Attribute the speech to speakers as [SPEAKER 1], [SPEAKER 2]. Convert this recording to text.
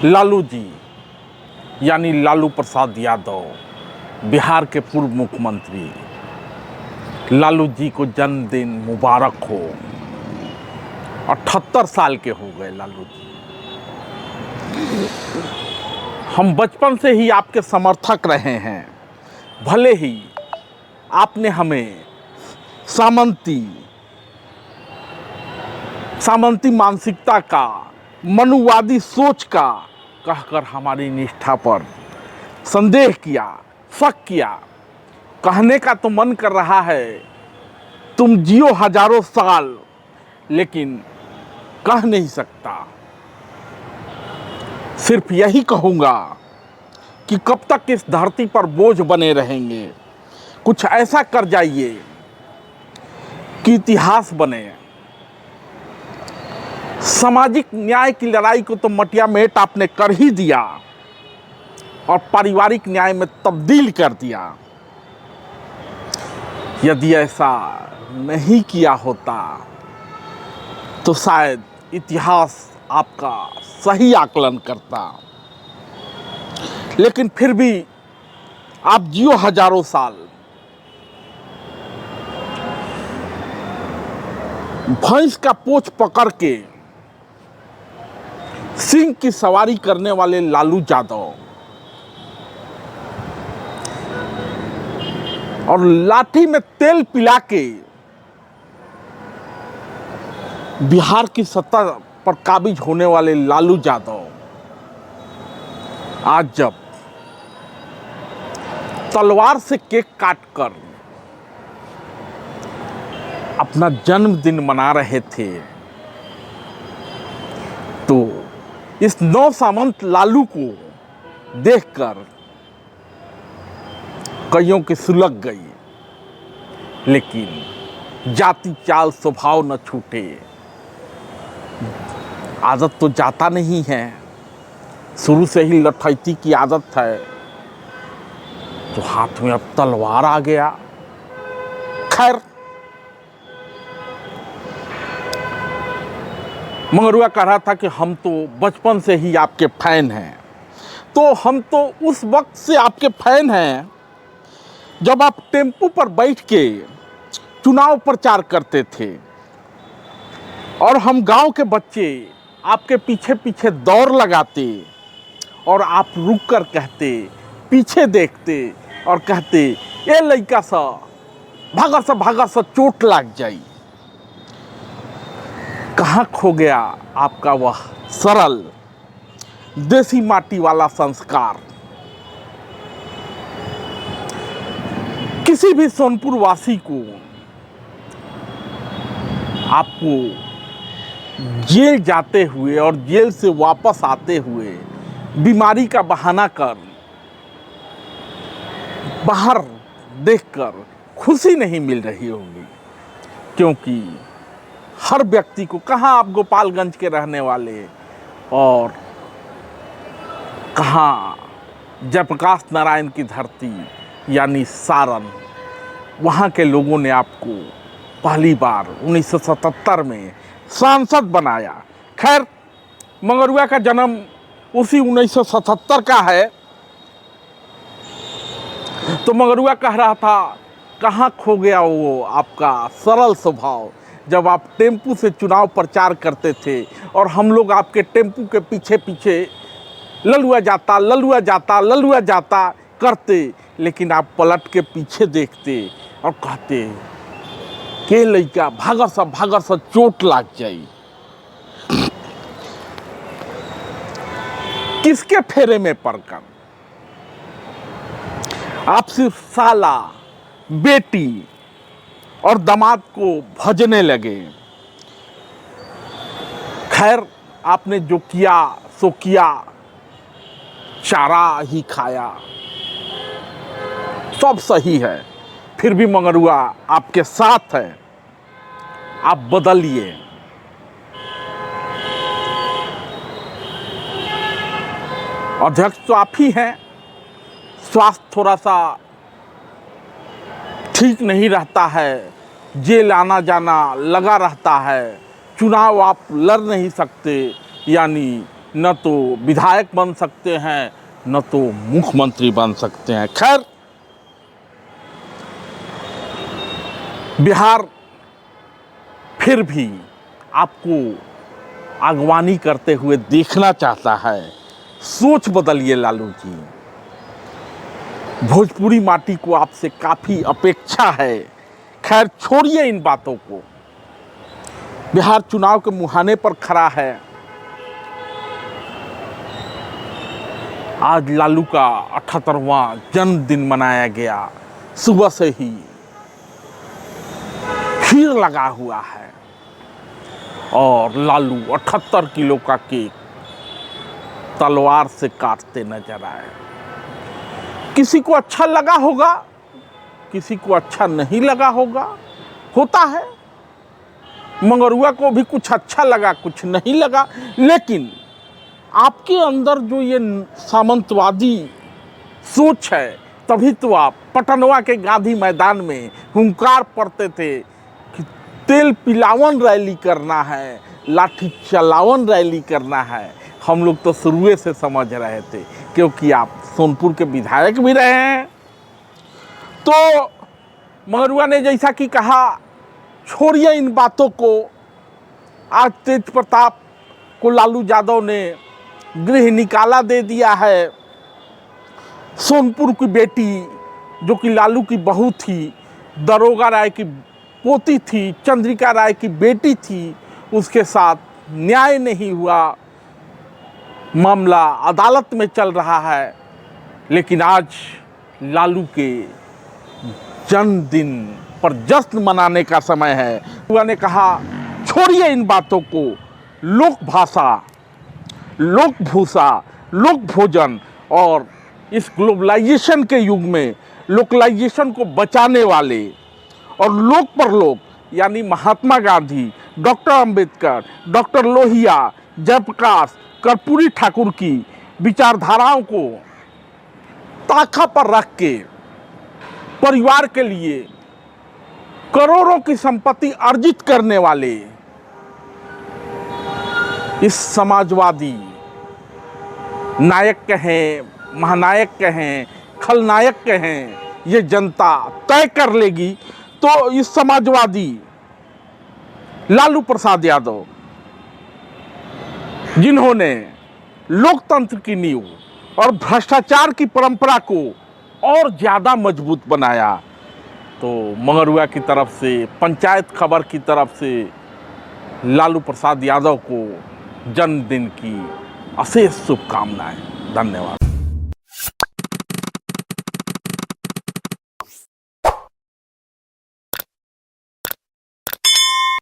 [SPEAKER 1] लालू जी यानी लालू प्रसाद यादव, बिहार के पूर्व मुख्यमंत्री, लालू जी को जन्मदिन मुबारक हो। 78 साल के हो गए लालू जी। हम बचपन से ही आपके समर्थक रहे हैं। भले ही आपने हमें सामंती मानसिकता का, मनुवादी सोच का कहकर हमारी निष्ठा पर संदेह किया, शक किया। कहने का तो मन कर रहा है तुम जियो हजारों साल, लेकिन कह नहीं सकता। सिर्फ यही कहूँगा कि कब तक इस धरती पर बोझ बने रहेंगे। कुछ ऐसा कर जाइए कि इतिहास बने। सामाजिक न्याय की लड़ाई को तो मटिया मेट आपने कर ही दिया और पारिवारिक न्याय में तब्दील कर दिया। यदि ऐसा नहीं किया होता तो शायद इतिहास आपका सही आकलन करता। लेकिन फिर भी आप जियो हजारों साल। भैंस का पूंछ पकड़ के सिंह की सवारी करने वाले लालू यादव और लाठी में तेल पिला के बिहार की सत्ता पर काबिज होने वाले लालू यादव आज जब तलवार से केक काटकर अपना जन्मदिन मना रहे थे, तो इस नौ सामंत लालू को देखकर कईयों की सुलग गई। लेकिन जाति चाल स्वभाव न छूटे। आदत तो जाता नहीं है, शुरू से ही लठैती की आदत है, तो हाथ में अब तलवार आ गया। खैर, मंगरुआ कह रहा था कि हम तो बचपन से ही आपके फैन हैं। तो हम तो उस वक्त से आपके फैन हैं जब आप टेम्पू पर बैठ के चुनाव प्रचार करते थे और हम गांव के बच्चे आपके पीछे पीछे दौड़ लगाते और आप रुक कर कहते, पीछे देखते और कहते, ये लड़का सा भागा सा चोट लग जाई। कहाँ खो गया आपका वह सरल देसी माटी वाला संस्कार? किसी भी सोनपुर वासी को आपको जेल जाते हुए और जेल से वापस आते हुए बीमारी का बहाना कर बाहर देखकर खुशी नहीं मिल रही होगी, क्योंकि हर व्यक्ति को, कहाँ आप गोपालगंज के रहने वाले और कहाँ जयप्रकाश नारायण की धरती यानी सारण, वहाँ के लोगों ने आपको पहली बार 1977 में सांसद बनाया। खैर, मंगरुआ का जन्म उसी 1977 का है, तो मंगरुआ कह रहा था कहाँ खो गया वो आपका सरल स्वभाव जब आप टेम्पू से चुनाव प्रचार करते थे और हम लोग आपके टेम्पू के पीछे पीछे ललुआ जाता करते, लेकिन आप पलट के पीछे देखते और कहते के लइका भागा सा चोट लग जाई। किसके फेरे में पड़कर आप सिर्फ साला, बेटी और दामाद को भजने लगे। खैर, आपने जो किया सो किया, चारा ही खाया, सब सही है। फिर भी मंगरुआ आपके साथ है, आप बदलिए। अध्यक्ष तो आप ही हैं, स्वास्थ्य थोड़ा सा ठीक नहीं रहता है, जेल आना जाना लगा रहता है, चुनाव आप लड़ नहीं सकते, यानी न तो विधायक बन सकते हैं न तो मुख्यमंत्री बन सकते हैं। खैर, बिहार फिर भी आपको अगवानी करते हुए देखना चाहता है। सोच बदलिए लालू जी, भोजपुरी माटी को आपसे काफ़ी अपेक्षा है। खैर, छोड़िए इन बातों को। बिहार चुनाव के मुहाने पर खड़ा है। आज लालू का 78वां जन्मदिन मनाया गया। सुबह से ही भीड़ लगा हुआ है और लालू 78 किलो का केक तलवार से काटते नजर आए। किसी को अच्छा लगा होगा, किसी को अच्छा नहीं लगा होगा, होता है। मंगरुआ को भी कुछ अच्छा लगा, कुछ नहीं लगा। लेकिन आपके अंदर जो ये सामंतवादी सोच है, तभी तो आप पटनवा के गांधी मैदान में हुंकार पड़ते थे कि तेल पिलावन रैली करना है, लाठी चलावन रैली करना है। हम लोग तो शुरू से समझ रहे थे, क्योंकि आप सोनपुर के विधायक भी रहे हैं। तो मंगरुआ ने जैसा कि कहा, छोड़िए इन बातों को। आज तेज प्रताप को लालू यादव ने गृह निकाला दे दिया है। सोनपुर की बेटी जो कि लालू की बहू थी, दरोगा राय की पोती थी, चंद्रिका राय की बेटी थी, उसके साथ न्याय नहीं हुआ। मामला अदालत में चल रहा है। लेकिन आज लालू के जन्मदिन पर जश्न मनाने का समय है। उन्होंने कहा, छोड़िए इन बातों को। लोक भाषा, लोक भूषा, लोक भोजन और इस ग्लोबलाइजेशन के युग में लोकलाइजेशन को बचाने वाले और लोक पर लोक, यानी महात्मा गांधी, डॉक्टर अंबेडकर, डॉक्टर लोहिया, जयप्रकाश, कर्पूरी ठाकुर की विचारधाराओं को ताखा पर रख के परिवार के लिए करोड़ों की संपत्ति अर्जित करने वाले इस समाजवादी नायक कहें, महानायक कहें, खलनायक कहें, ये जनता तय कर लेगी। तो इस समाजवादी लालू प्रसाद यादव, जिन्होंने लोकतंत्र की नींव और भ्रष्टाचार की परंपरा को और ज़्यादा मजबूत बनाया, तो मंगरुआ की तरफ से, पंचायत खबर की तरफ से लालू प्रसाद यादव को जन्मदिन की अशेष शुभकामनाएं। धन्यवाद।